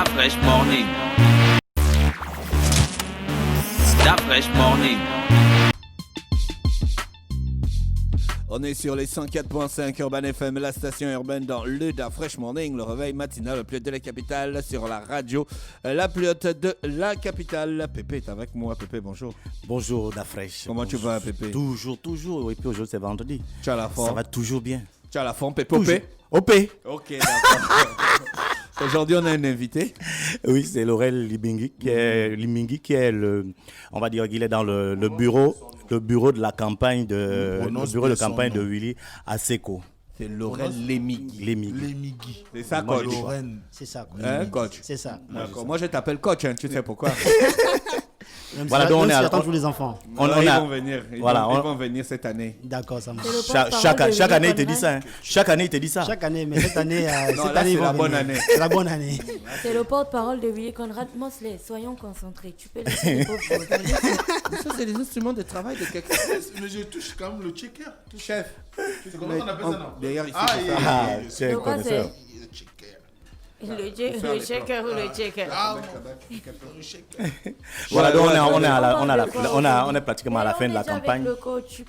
Fresh Morning. Da Fresh Morning. On est sur les 104.5 Urban FM, la station urbaine dans le Da Fresh Morning, le réveil matinal, le plus haut de la capitale, sur la radio, la plus haute de la capitale. Pépé est avec moi. Pépé, bonjour. Bonjour Da Fresh. Comment tu vas, Pépé? Toujours. Et puis aujourd'hui c'est vendredi. Tu as la forme? Ça va toujours bien. Tu as la forme, Pépé? OP. Ok, d'accord. Aujourd'hui, on a un invité. Oui, c'est Laurel Limingi qui est on va dire qu'il est dans le bureau de la campagne de Willy Aseko. C'est Laurel Lemigui. C'est ça, coach. C'est ça, coach. Hein, coach? C'est ça. D'accord. Moi, je t'appelle coach, hein. Tu sais pourquoi? Voilà, donc on est à tous les enfants. Ils vont venir. Ils vont venir cette année. D'accord, ça marche. Chaque année, il te dit ça. Hein. Chaque année, mais cette année, c'est la bonne année. C'est la bonne année. C'est le porte-parole de Willy Conrad Mosley. Soyons concentrés. Tu peux laisser les pauvres parler. Ça, c'est des instruments de travail de quelqu'un. Mais je touche quand même le checker. Chef. C'est comment on appelle ça, non? D'ailleurs, ici, c'est un connaisseur. Le checker ou le checker. Voilà, donc on est pratiquement à la fin de la campagne.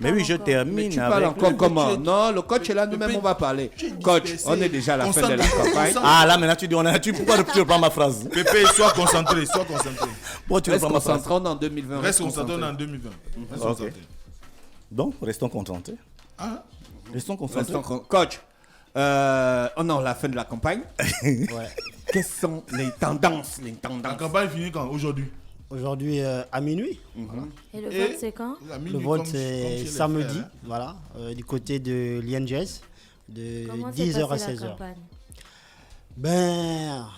Mais oui, je termine. Tu parles encore comment? Non, le coach est là, nous-mêmes on va parler. Coach, on est déjà à la fin de la campagne. Ah là, maintenant tu dis, pourquoi tu reprends ma phrase? Pépé, sois concentré. Bon, tu reste reprends ma phrase. concentré en 2020. Reste concentré en 2020. Ok. Donc, restons concentrés. Restons concentrés. Coach, on est à la fin de la campagne. Ouais. Quelles sont les tendances? La campagne finit quand? Aujourd'hui? Aujourd'hui, à minuit. Et le vote, c'est quand? Le vote, c'est samedi, voilà, du côté de l'INGS, de Comment 10h à s'est passée 16h. la campagne?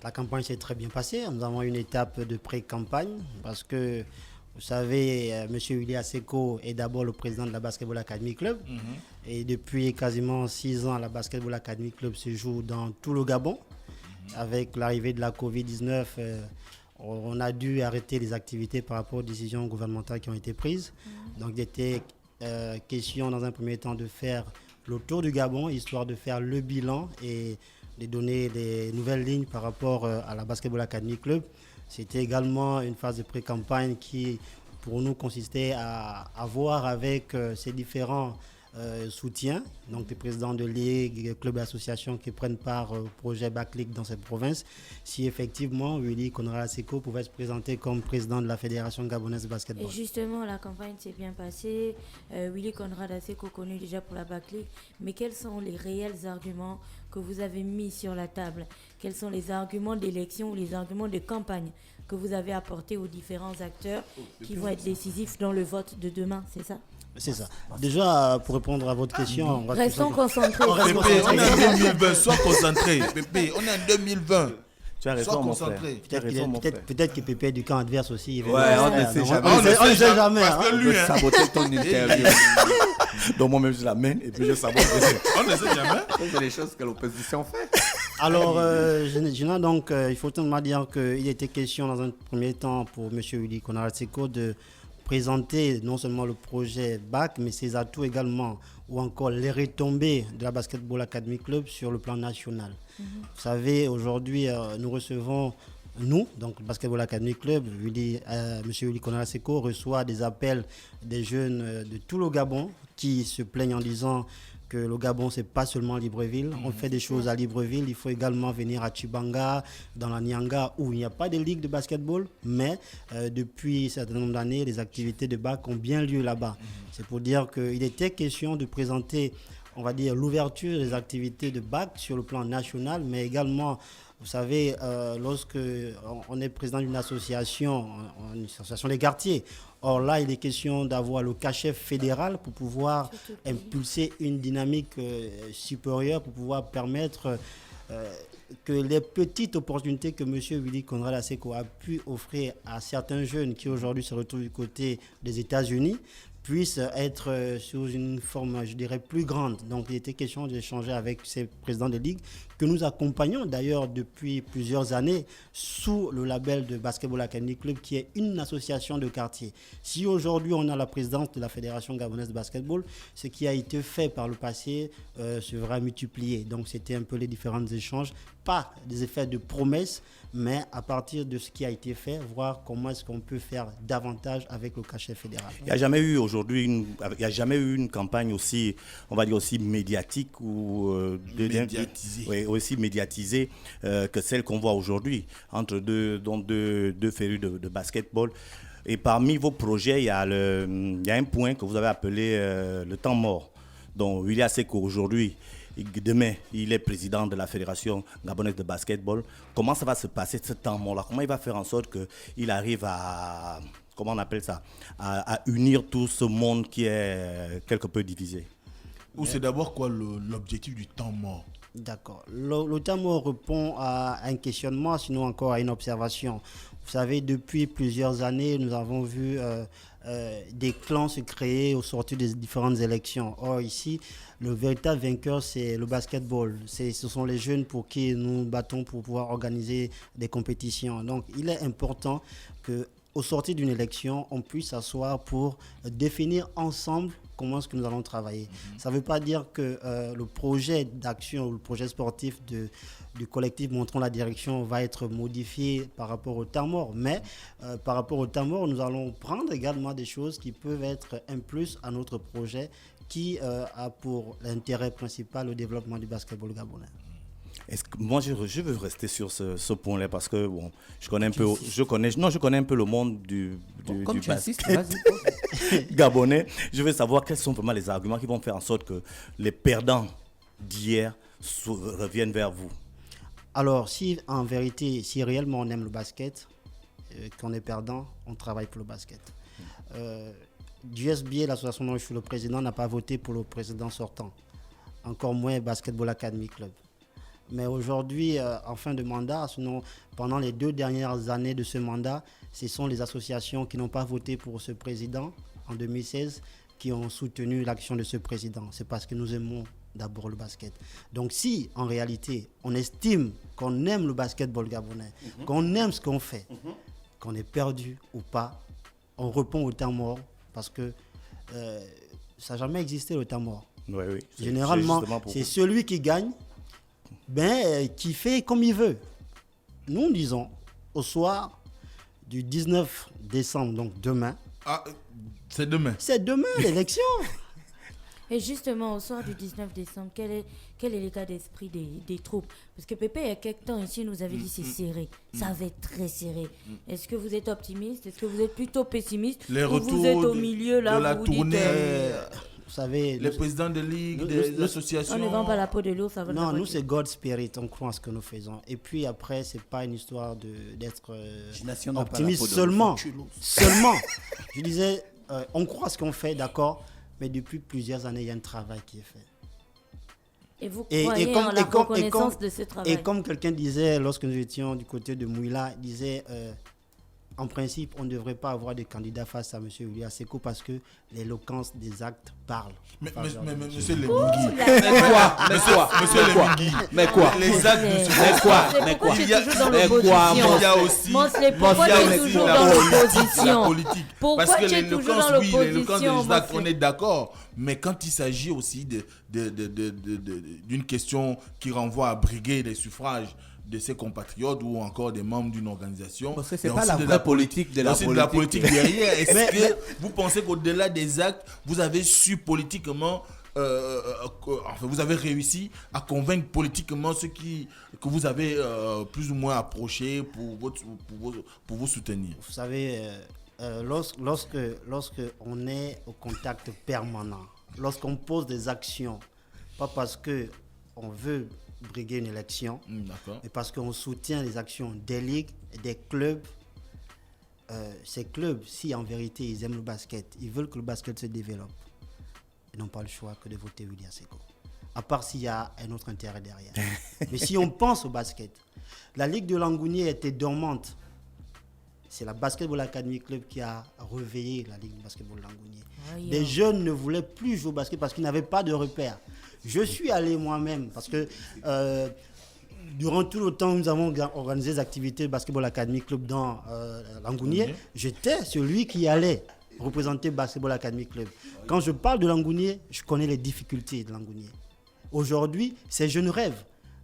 La campagne s'est très bien passée. Nous avons une étape de pré-campagne parce que, vous savez, M. Willy Aseko est d'abord le président de la Basketball Academy Club. Et depuis quasiment 6 ans, la Basketball Academy Club se joue dans tout le Gabon. Avec l'arrivée de la Covid-19, on a dû arrêter les activités par rapport aux décisions gouvernementales qui ont été prises. Donc, il était question dans un premier temps de faire le tour du Gabon, histoire de faire le bilan et de donner des nouvelles lignes par rapport à la Basketball Academy Club. C'était également une phase de pré-campagne qui, pour nous, consistait à voir avec ces différents soutiens, donc les présidents de ligue, clubs et associations qui prennent part au projet Back League dans cette province, si effectivement Willy Conrad Aseko pouvait se présenter comme président de la Fédération gabonaise de basketball. Et justement, la campagne s'est bien passée. Willy Conrad Aseko connu déjà pour la Back League. Mais quels sont les réels arguments que vous avez mis sur la table? Quels sont les arguments d'élection ou les arguments de campagne que vous avez apportés aux différents acteurs qui vont être décisifs dans le vote de demain, c'est ça? C'est ça. Déjà, pour répondre à votre question... Restons concentrés. Pépé, on est en 2020, sois concentré. Pépé, on est en 2020. Tu as raison, mon frère. Peut-être que Pépé est du camp adverse aussi. Ouais, on ne sait jamais. On ne sait jamais. Parce que lui, saboter ton interview. Donc moi-même, je l'amène et puis je sabote. On ne sait jamais. C'est les choses que l'opposition fait. Alors, donc, il faut tout simplement dire qu'il était question dans un premier temps pour M. Willy Conrad Aseko de présenter non seulement le projet BAC, mais ses atouts également, ou encore les retombées de la Basketball Academy Club sur le plan national. Vous savez, aujourd'hui, nous recevons, donc le Basketball Academy Club, M. Willy Conrad Aseko reçoit des appels des jeunes de tout le Gabon qui se plaignent en disant que le Gabon, c'est pas seulement Libreville. On fait des choses à Libreville. Il faut également venir à Chibanga, dans la Nyanga, où il n'y a pas de ligue de basketball. Mais depuis un certain nombre d'années, les activités de BAC ont bien lieu là-bas. C'est pour dire qu'il était question de présenter, on va dire, l'ouverture des activités de BAC sur le plan national, mais également, vous savez, lorsque on est président d'une association, une association des quartiers, or là, il est question d'avoir le cachet fédéral pour pouvoir impulser une dynamique supérieure, pour pouvoir permettre que les petites opportunités que M. Willy Conrad Aseko a pu offrir à certains jeunes qui aujourd'hui se retrouvent du côté des États-Unis puissent être sous une forme, je dirais, plus grande. Donc, il était question d'échanger avec ces présidents de ligue que nous accompagnons d'ailleurs depuis plusieurs années sous le label de Basketball Academy Club, qui est une association de quartier. Si aujourd'hui on a la présidence de la Fédération gabonaise de basketball, ce qui a été fait par le passé se verra multiplié. Donc c'était un peu les différents échanges, pas des effets de promesses, mais à partir de ce qui a été fait, voir comment est-ce qu'on peut faire davantage avec le cachet fédéral. Il n'y a jamais eu aujourd'hui une campagne aussi, on va dire aussi médiatique ou aussi médiatisée que celle qu'on voit aujourd'hui entre deux férus de basketball. Et parmi vos projets, il y a un point que vous avez appelé le temps mort. Donc Willy Aseko aujourd'hui, demain, il est président de la Fédération gabonaise de basketball. Comment ça va se passer ce temps mort-là? Comment il va faire en sorte qu'il arrive à, comment on appelle ça, à unir tout ce monde qui est quelque peu divisé? Ou c'est d'abord quoi l'objectif du temps mort? D'accord. Le temps mort répond à un questionnement, sinon encore à une observation. Vous savez, depuis plusieurs années, nous avons vu des clans se créer au sortir des différentes élections. Or, ici, le véritable vainqueur, c'est le basketball. Ce sont les jeunes pour qui nous battons pour pouvoir organiser des compétitions. Donc, il est important qu'au sortir d'une élection, on puisse s'asseoir pour définir ensemble comment est-ce que nous allons travailler. Ça ne veut pas dire que le projet d'action ou le projet sportif du collectif Montrons la direction va être modifié par rapport au temps mort. Mais par rapport au temps mort, nous allons prendre également des choses qui peuvent être un plus à notre projet qui a pour l'intérêt principal le développement du basketball gabonais. Moi, je veux rester sur ce point-là parce que bon, je connais un peu le monde du basket gabonais. Je veux savoir quels sont vraiment les arguments qui vont faire en sorte que les perdants d'hier reviennent vers vous. Alors, si en vérité, si réellement on aime le basket, qu'on est perdant, on travaille pour le basket. DUSBA, l'association dont je suis le président, n'a pas voté pour le président sortant. Encore moins Basketball Academy Club. Mais aujourd'hui, en fin de mandat, sinon pendant les 2 dernières années de ce mandat, ce sont les associations qui n'ont pas voté pour ce président en 2016 qui ont soutenu l'action de ce président. C'est parce que nous aimons d'abord le basket. Donc si, en réalité, on estime qu'on aime le basketball gabonais, qu'on aime ce qu'on fait, qu'on est perdu ou pas, on répond au temps mort parce que ça n'a jamais existé le temps mort. Oui. Généralement, c'est celui qui gagne qui fait comme il veut. Nous disons au soir du 19 décembre, donc demain. Ah, c'est demain. C'est demain l'élection. Et justement, au soir du 19 décembre, quel est l'état d'esprit des troupes? Parce que Pépé, il y a quelques temps ici, nous avait dit c'est serré. Ça va être très serré. Est-ce que vous êtes optimiste? Est-ce que vous êtes plutôt pessimiste? Les ou retours vous êtes au milieu là, de la vous tournée, dites, vous savez, les présidents de ligue, des associations. on ne vend pas la peau de l'eau, ça va. Non, nous c'est God Spirit, on croit en ce que nous faisons. Et puis après, c'est pas une histoire d'être optimiste seulement. Je disais, on croit à ce qu'on fait, d'accord, mais depuis plusieurs années, il y a un travail qui est fait. Et vous croyez en la reconnaissance de ce travail? Et comme quelqu'un disait lorsque nous étions du côté de Mouila, il disait en principe, on ne devrait pas avoir de candidat face à M. Willy Aseko parce que l'éloquence des actes parle. Mais monsieur Lemingui. Mais quoi? Les actes de ce Mais quoi? Il y a aussi pourquoi tu es toujours dans l'opposition? la politique. Pourquoi Parce que tu es toujours l'éloquence, dans oui, l'éloquence l'opposition, des actes, on est d'accord. Mais quand il s'agit aussi d'une question qui renvoie à briguer les suffrages de ses compatriotes ou encore des membres d'une organisation. Parce que c'est pas la vraie politique de la politique. de la politique derrière. Est-ce que vous pensez qu'au-delà des actes, vous avez su politiquement, vous avez réussi à convaincre politiquement ceux que vous avez plus ou moins approchés pour vous soutenir? Vous savez, lorsque on est au contact permanent, lorsqu'on pose des actions, pas parce qu'on veut briguer une élection, mais parce qu'on soutient les actions des ligues et des clubs. Ces clubs, si en vérité ils aiment le basket, ils veulent que le basket se développe, ils n'ont pas le choix que de voter Willy Aseko. À part s'il y a un autre intérêt derrière. Mais si on pense au basket, la Ligue de Langounier était dormante. C'est la Basketball Academy Club qui a réveillé la Ligue de Basketball Langounier. Les jeunes ne voulaient plus jouer au basket parce qu'ils n'avaient pas de repères. Je suis allé moi-même parce que durant tout le temps où nous avons organisé des activités Basketball Academy Club dans Langounier, j'étais celui qui allait représenter Basketball Academy Club. Quand je parle de Langounier, je connais les difficultés de Langounier. Aujourd'hui, c'est je ne rêve.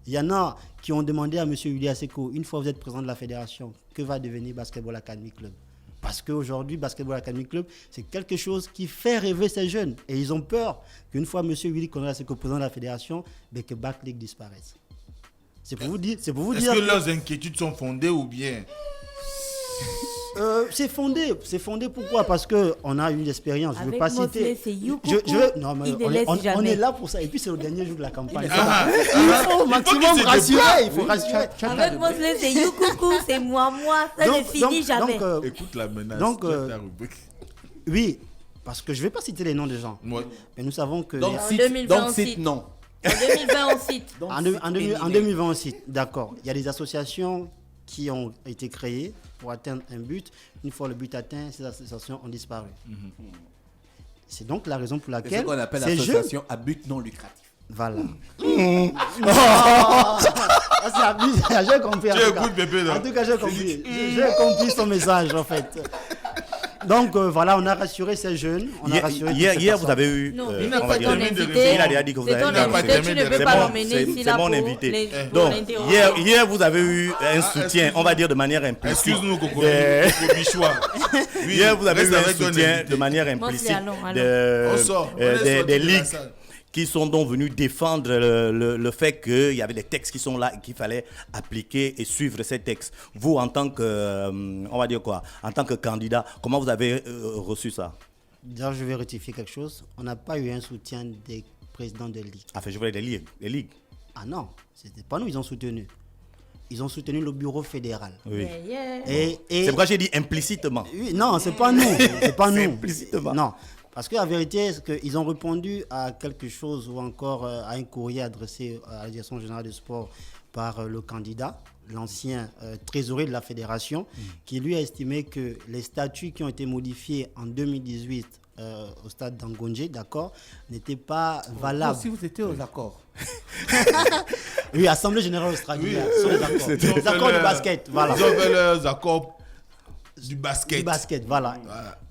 Il y en a qui ont demandé à M. Willy Aseko, une fois vous êtes président de la fédération, que va devenir Basketball Academy Club? Parce qu'aujourd'hui, Basketball Academy Club, c'est quelque chose qui fait rêver ces jeunes. Et ils ont peur qu'une fois M. Willy Aseko, président de la fédération, que Back League disparaisse. C'est pour vous dire. Est-ce que leurs inquiétudes sont fondées ou bien? C'est fondé. Pourquoi? Parce qu'on a une expérience. Je ne veux pas citer. On est là pour ça. Et puis c'est le dernier jour de la campagne. Il faut au maximum rassurer. Il faut rassurer. Avec Mosley, c'est you coucou, c'est moi. Ça ne finit jamais. Écoute la menace. Oui, parce que je ne vais pas citer les noms des gens. Ouais. Mais nous savons que. Donc cite non. En 2020, on cite. En 2020, on cite. D'accord. Il y a des associations qui ont été créées pour atteindre un but. Une fois le but atteint, ces associations ont disparu. C'est donc la raison pour laquelle. C'est ce qu'on appelle l'association à but non lucratif. Voilà. J'ai compris. En tout cas, j'ai compris. J'ai compris son message, en fait. Donc voilà, on a rassuré ces jeunes. Hier, vous avez eu. Non, il n'a pas ton invité. Il a déjà dit que vous avez eu. Tu ne peux pas l'emmener s'il a C'est mon invité. Donc, hier, vous avez eu un soutien, on va dire de manière implicite. Excuse-nous, Coco Bichois. Hier, vous avez eu un soutien de manière implicite des ligues qui sont donc venus défendre le fait qu'il y avait des textes qui sont là et qu'il fallait appliquer et suivre ces textes. Vous, en tant que, on va dire quoi, en tant que candidat, comment vous avez reçu ça? D'ailleurs, je vais rectifier quelque chose. On n'a pas eu un soutien des présidents de ligue. Enfin, je voulais les ligues. Ah non, c'était pas nous, ils ont soutenu. Ils ont soutenu le bureau fédéral. Oui. Et c'est pourquoi j'ai dit implicitement. Oui, non, c'est pas nous. C'est pas nous. Implicitement. Non. Parce que la vérité, c'est qu'ils ont répondu à quelque chose ou encore à un courrier adressé à la direction générale du sport par le candidat, l'ancien trésorier de la fédération, qui lui a estimé que les statuts qui ont été modifiés en 2018 au stade d'Angonje, d'accord, n'étaient pas valables. Si vous étiez aux accords. Oui, Assemblée générale australienne, sur les accords. Les accords de basket, voilà. Ils ont fait les accords du basket. Du basket, voilà.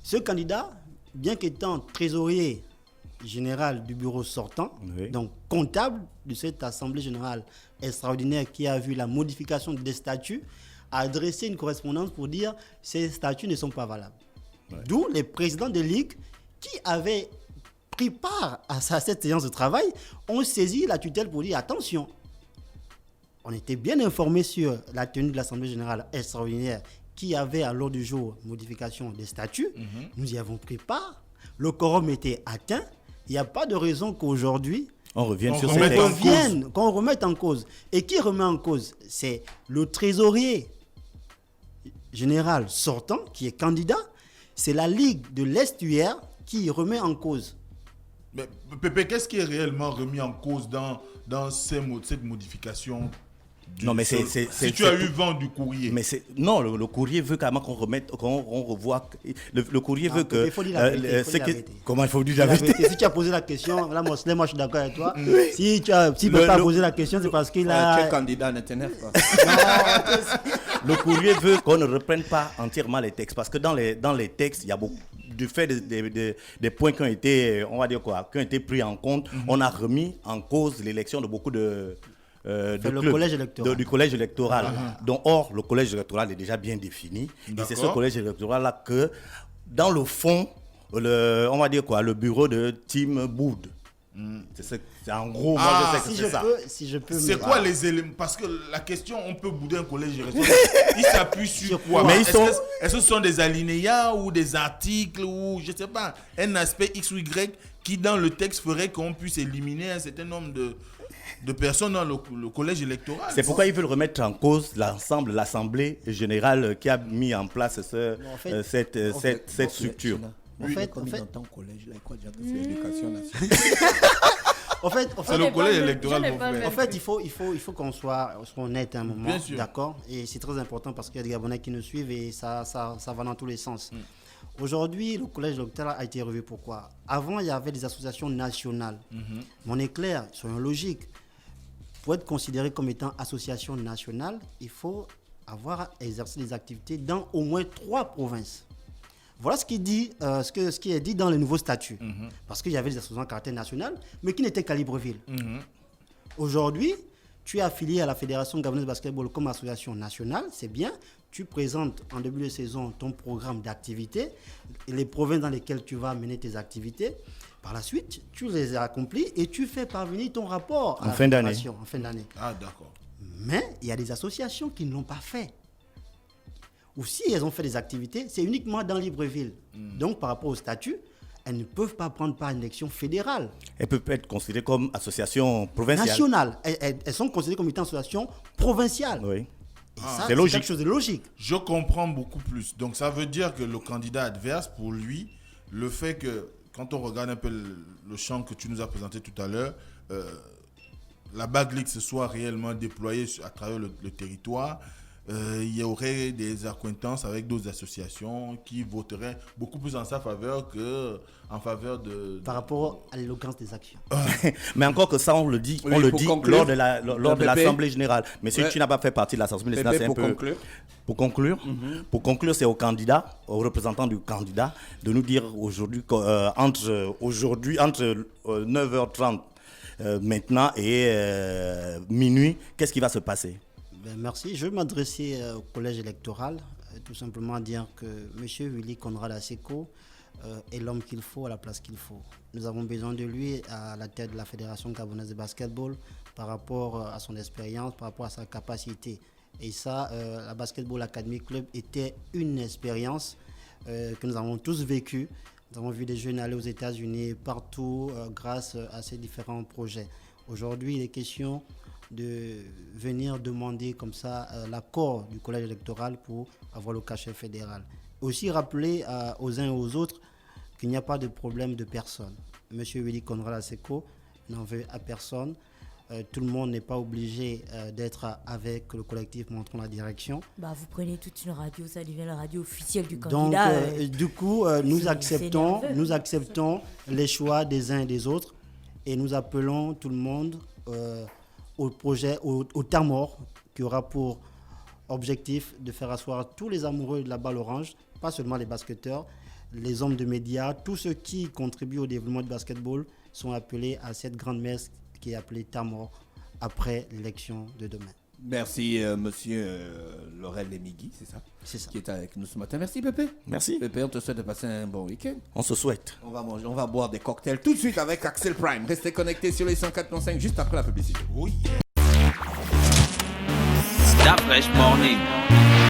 Ce candidat, bien qu'étant trésorier général du bureau sortant, donc comptable de cette assemblée générale extraordinaire qui a vu la modification des statuts, a adressé une correspondance pour dire que ces statuts ne sont pas valables. D'où les présidents de ligue qui avaient pris part à cette séance de travail ont saisi la tutelle pour dire attention, on était bien informés sur la tenue de l'assemblée générale extraordinaire qui avait à l'ordre du jour modification des statuts, nous y avons pris part, le quorum était atteint, il n'y a pas de raison qu'aujourd'hui on revienne sur qu'on remette en cause. Et qui remet en cause? C'est le trésorier général sortant qui est candidat, c'est la Ligue de l'Estuaire qui remet en cause. Mais Pépé, qu'est-ce qui est réellement remis en cause dans cette modification? Non, mais si tu as eu vent du courrier. Mais non, le courrier veut carrément qu'on remette, qu'on revoie. Le courrier veut que. Il faut dire la vérité. Comment il faut dire la vérité? Si tu as posé la question, là, moi je suis d'accord avec toi. Si tu ne peux pas poser la question, c'est parce qu'il a. Tu es candidat NTNF. Le courrier veut qu'on ne reprenne pas entièrement les textes. Parce que dans les textes, il y a beaucoup. Du fait des points qui ont été, on va dire quoi, qui ont été pris en compte, on a remis en cause l'élection de beaucoup de. Collège électoral. Du collège électoral. Donc, or, le collège électoral est déjà bien défini. Et c'est ce collège électoral-là que, dans le fond, on va dire quoi, le bureau de Tim Boud. C'est en gros, moi je sais que c'est ça. C'est quoi les éléments? Parce que la question, on peut bouder un collège électoral. Il s'appuie sur quoi? Est-ce que ce sont des alinéas ou des articles ou, je ne sais pas, un aspect X ou Y qui, dans le texte, ferait qu'on puisse éliminer un certain nombre de personnes dans le collège électoral? C'est pourquoi ils veulent remettre en cause l'Assemblée générale qui a mis en place cette structure. En fait, dans le collège, là, quoi, c'est l'éducation nationale. C'est le collège électoral. En fait, il faut qu'on soit honnête à un moment, d'accord? Et c'est très important parce qu'il y a des Gabonais qui nous suivent et ça va dans tous les sens. Aujourd'hui, le collège électoral a été revu. Pourquoi? Avant, il y avait des associations nationales. Mais on est clair, soyons logiques. pour être considéré comme étant association nationale, il faut avoir exercé des activités dans au moins 3 provinces. Voilà ce qui est dit dans le nouveau statut. Parce qu'il y avait des associations à caractère national, mais qui n'étaient qu'à Libreville. Aujourd'hui, tu es affilié à la Fédération gabonaise de basketball comme association nationale, c'est bien. Tu présentes en début de saison ton programme d'activité, les provinces dans lesquelles tu vas mener tes activités. Par la suite, tu les accomplis et tu fais parvenir ton rapport à la fédération en fin d'année. Ah, d'accord. Mais il y a des associations qui ne l'ont pas fait. Ou si elles ont fait des activités, c'est uniquement dans Libreville. Donc, par rapport au statut, elles ne peuvent pas prendre part à une élection fédérale. Elles peuvent être considérées comme associations provinciales. Nationales. Elles sont considérées comme étant associations provinciales. Oui. Et ça, c'est logique. quelque chose de logique. Je comprends beaucoup plus. Donc, ça veut dire que le candidat adverse, pour lui, le fait que, quand on regarde un peu le champ que tu nous as présenté tout à l'heure, la Bague League se soit réellement déployée à travers le territoire, il y aurait des accointances avec d'autres associations qui voteraient beaucoup plus en sa faveur qu'en faveur de... Par rapport à l'éloquence des actions. Mais encore que ça, on le dit, Oui, pour conclure, lors de l'Assemblée générale. Mais si tu n'as pas fait partie de l'Assemblée générale, c'est un peu... Pour conclure, c'est au candidat, aux représentants du candidat, de nous dire aujourd'hui, entre 9h30 maintenant et minuit, qu'est-ce qui va se passer? Merci. Je vais m'adresser au collège électoral, tout simplement dire que M. Willy Conrad Asseco est l'homme qu'il faut à la place qu'il faut. Nous avons besoin de lui à la tête de la Fédération gabonaise de basketball par rapport à son expérience, par rapport à sa capacité. Et ça, la Basketball Academy Club était une expérience que nous avons tous vécue. Nous avons vu des jeunes aller aux États-Unis partout grâce à ces différents projets. Aujourd'hui, il est question de venir demander comme ça l'accord du collège électoral pour avoir le cachet fédéral. Aussi rappeler aux uns et aux autres qu'il n'y a pas de problème de personne. Monsieur Willy Conrad Asseco n'en veut à personne. Tout le monde n'est pas obligé d'être avec le collectif Montrons la direction. Vous prenez toute une radio, ça devient la radio officielle du candidat. Donc, du coup, nous acceptons les choix des uns et des autres et nous appelons tout le monde au projet, au temps mort, qui aura pour objectif de faire asseoir tous les amoureux de la balle orange, pas seulement les basketteurs, les hommes de médias, tous ceux qui contribuent au développement du basketball sont appelés à cette grande messe qui est appelée temps mort après l'élection de demain. Merci, monsieur Laurel Lemigui, c'est ça? C'est ça. Qui est avec nous ce matin. Merci, Pépé. Merci. Pépé, on te souhaite de passer un bon week-end. On se souhaite. On va manger, on va boire des cocktails tout de suite avec Axel Prime. Restez connectés sur les 104.5 juste après la publicité. Oui. Start Fresh Morning.